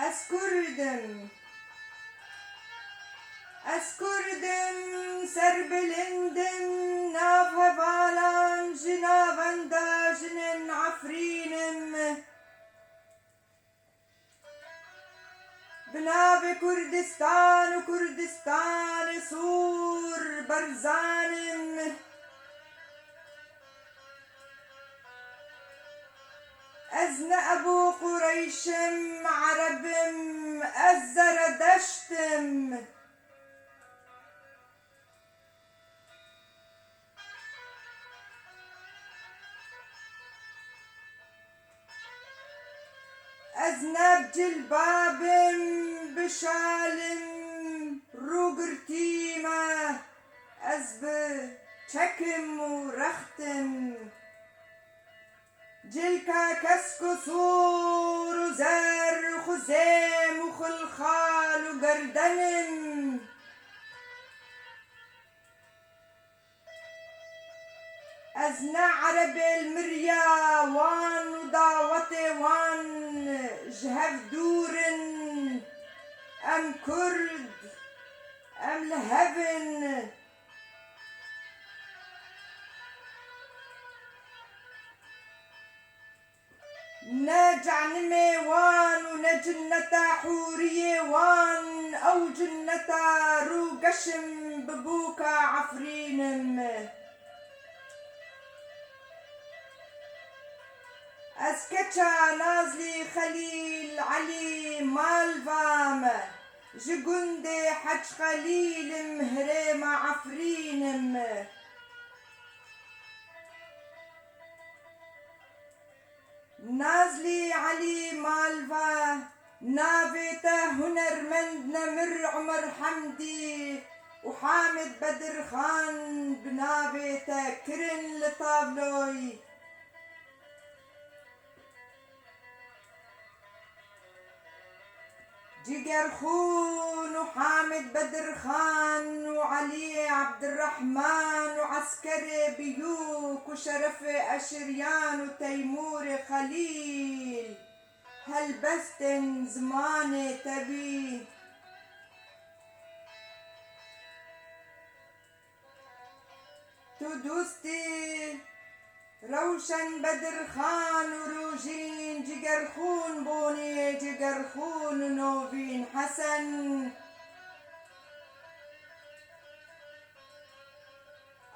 Eskurdum, eskurdum, serbelindim, nav havalan, jinavanda, jinin afrinim. بناب كردستان وكردستان سور برزانم. أزن أبو قريشم عربم أزردشتم. أزنب جلبابم بشالم روغرتيمة أزب شكم ورختم. جلكا كسكو صور وزر وخزيم وخلخال وقردنم. أزنا عرب المريا وان وداوتي وان جهف دورن أم كرد أم لهبن. ناجع نمي وان ونجنتا حورية وان أو جنتا روقشم ببوكا عفرينم. أسكتشا نازلي خليل علي مالفام جقندي حج خليل مهريمة عفرينم. نازلي علي مالفا نافيته هنرمند نمر عمر حمدي وحامد بدر خان بنافيته كرن لطابلوي. جيجر خون وحامد بدر خان وعلي عبد الرحمن وعسكري بيوك وشرف أشريان وتيمور خليل هالبستن زماني تبي. تدوستي روشن بدر خان وروجين جيجر خون بوني جيجر خون ونوفين حسن.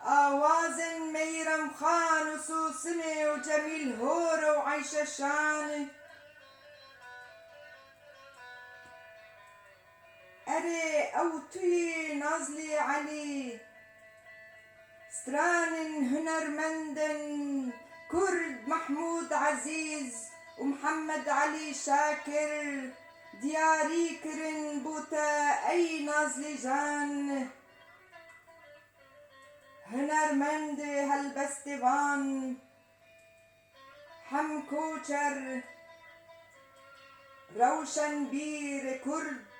آوازن ميرم خان وسوسني وجميل هور وعيشة شان. أري أوتي نازلي علي ستران هنرمندن كرد محمود عزيز ومحمد علي شاكر دياري كرن بوتا أي نازلي جان. هنرمند هالبستيفان حم كوشر روشن بير كرد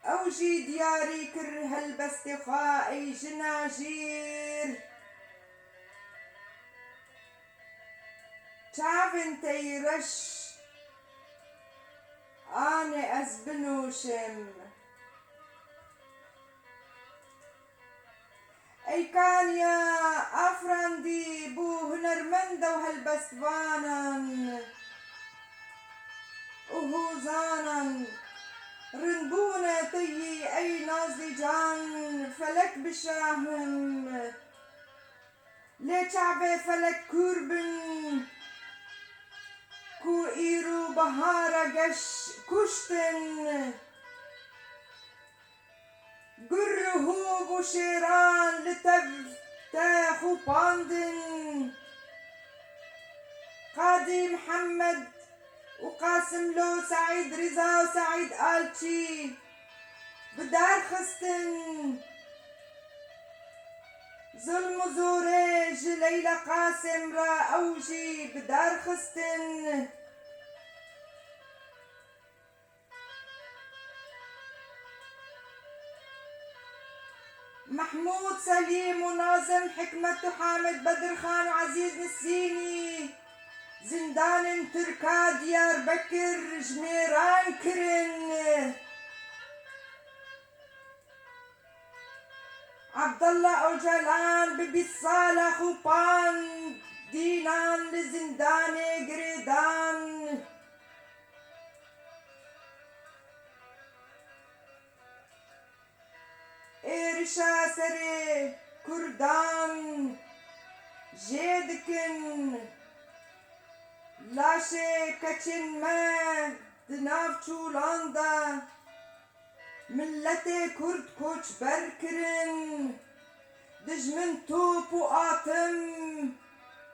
أوجي دياري كر هالبستخاء جناجير. شعبن تيرش أنا أزبنوشم. أي كان يا أفرندي بو هنرمندا وهالبستفانن وهوزانن رنبونة تي أي نازلي جان فلك بشاهم. لي شعبي فلك كوربن كو إيرو بهارة قش كشتن. قرهوب وشيران لتف تاخو باندن. قاضي محمد وقاسم له سعيد رضا وسعيد آلتشي بدار خستن. ظلم وزوريج ليلى قاسم را أوجي بدار خستن. محمود سليم وناظم حكمة وحامد بدر خان وعزيز نسيني زندان تركا ديار بكر جميران كرن عبد الله اوجلان ببي صالح وبان دينان لزندان قريدان إيرشا سري كردان جيدكن لاشي كچن ما دناف چولاندا ملتي كرد كوچ بركرن دجمن توب وآتم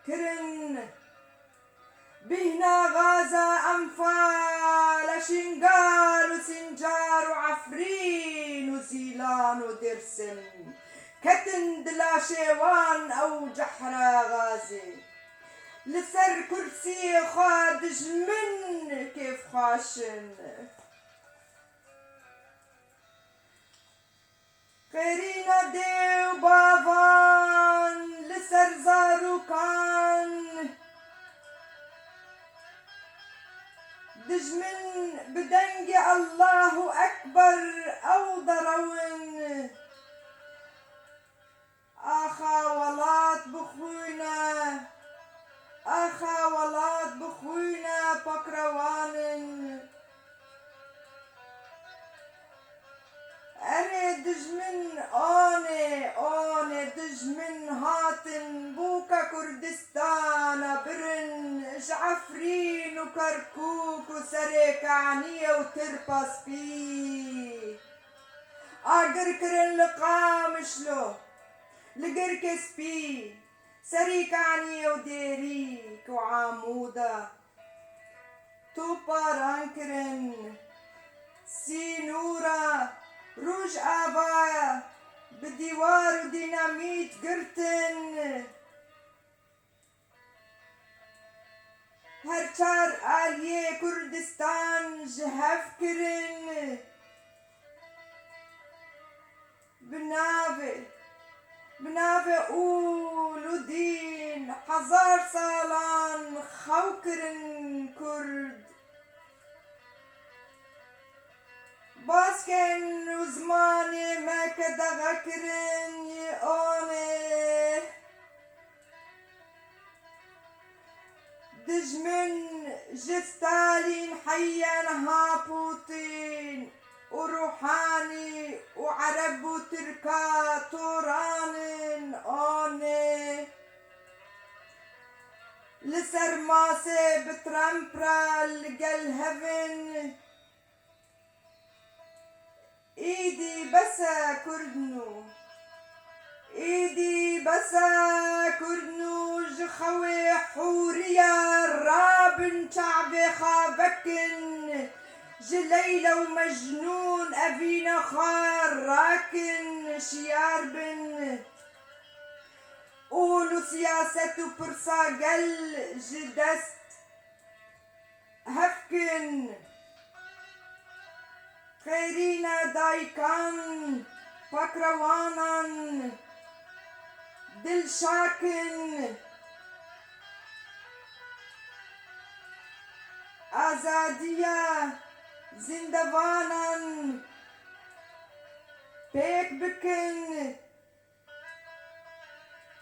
كرن بهنا غازا أنفال شنقال وسنجار وعفرين وزيلان ودرسم كتن دلا شيوان أو جحرة غازي لسر كرسي خادج من كيف خاشن قرينا دي وبافان لسر زاروكان دجمن بدنج الله أكبر أو ضرون آخا ولات بخوينا آخا ولات بخوينا بكروان أري دجمن أوني دجمن هاتن بوكا كردستان برن جعفرين وكركوك وسريكانية وتربص بي أقركرن لقامشلو لقركس بي سريكانية وديريك وعامودة توبا رانكرن سينورة روج آبايا بديوار وديناميت قرتن هرچار آلية كردستان جهف كرن بنافي أول ودين حزار سالان خوكرن كرد باسكن وزماني ما كدا غكرن يقوني دجمن جستالين حيانها بوتين وروحاني وعرب وتركا تورانن أوني لسرماسي بترامبرا لقلهفن ايدي بسا كردنو ايدي بسا كردنو جخوي حوريا رابن شعبي خابكن جليلة ومجنون أبينا خار راكن شيار بن قولوا سياسة وبرصا قل جدست هفكن خيرينا دايكان بكروانان دل شاكن آزادية زندوانان بيك بكن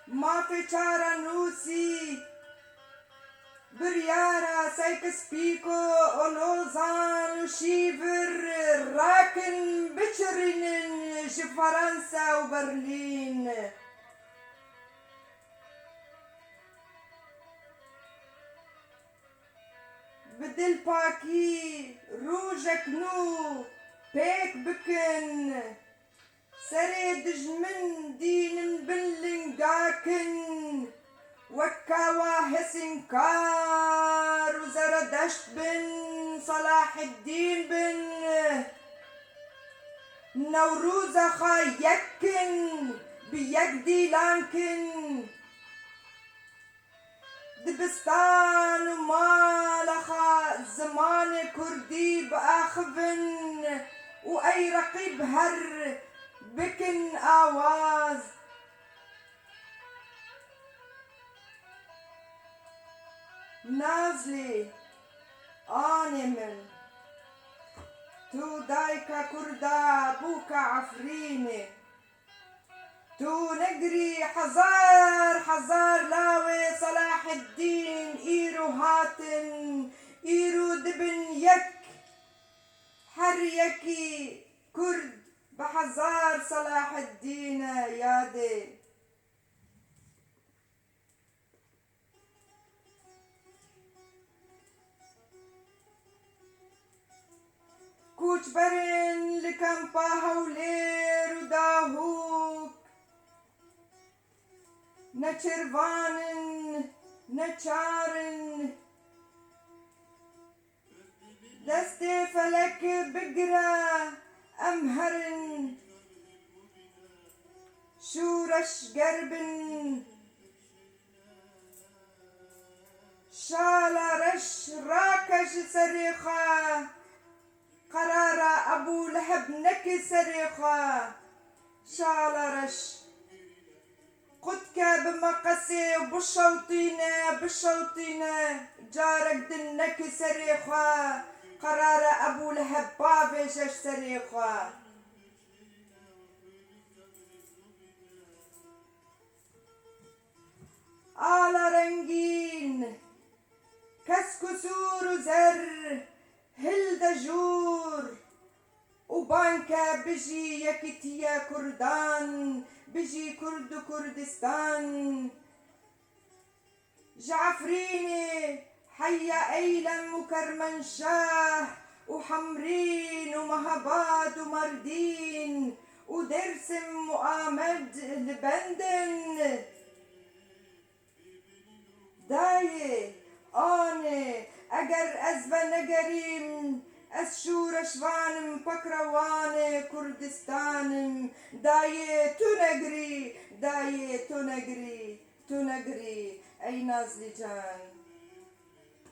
ما في چارة نوسي بريارة سايكس بيكو ولوزان وشيفر راكن بشرين فرنسا وبرلين بدل باكي روجك نو بيك بكن سريد جمن دين بلنقاكن وكاوا هسنكار وزردشت بن صلاح الدين بن نوروز خايكن بيكدي لانكن دبستان ومالخا زمان كردي بآخفن وأي رقيب هر بكن آواز نازلی آن من تو دایکا کردا بوکا عفرینه تو نقري حزار حزار لاوي صلاح الدين إيرو هاتن إيرو دبن يك حريكي كرد بحزار صلاح الدين يادي كوش برن لكمبا هولير وداهوك نچروانن نچارن دست فلك بقرا أمهرن شورش قربن شالا رش راكش سريخا قرارا أبو لهب نكي سريخا شالا رش قدك بمقسي بالشوطينة جارك دنك سريخا قرار أبو لهب بافيش سريخا على رنجين كسكسور وزر هل دجور وبانكا بجي يكتيا كردان بجي كرد كردستان جعفريني حيا أيلم وكرمنشاه وحمرين ومهباد ومردين ودرسم وآمد لبندن داي آني أجر أزبا نجريم أسشور شوانم بكرواني كردستانم داي تنجري أي نازلي جان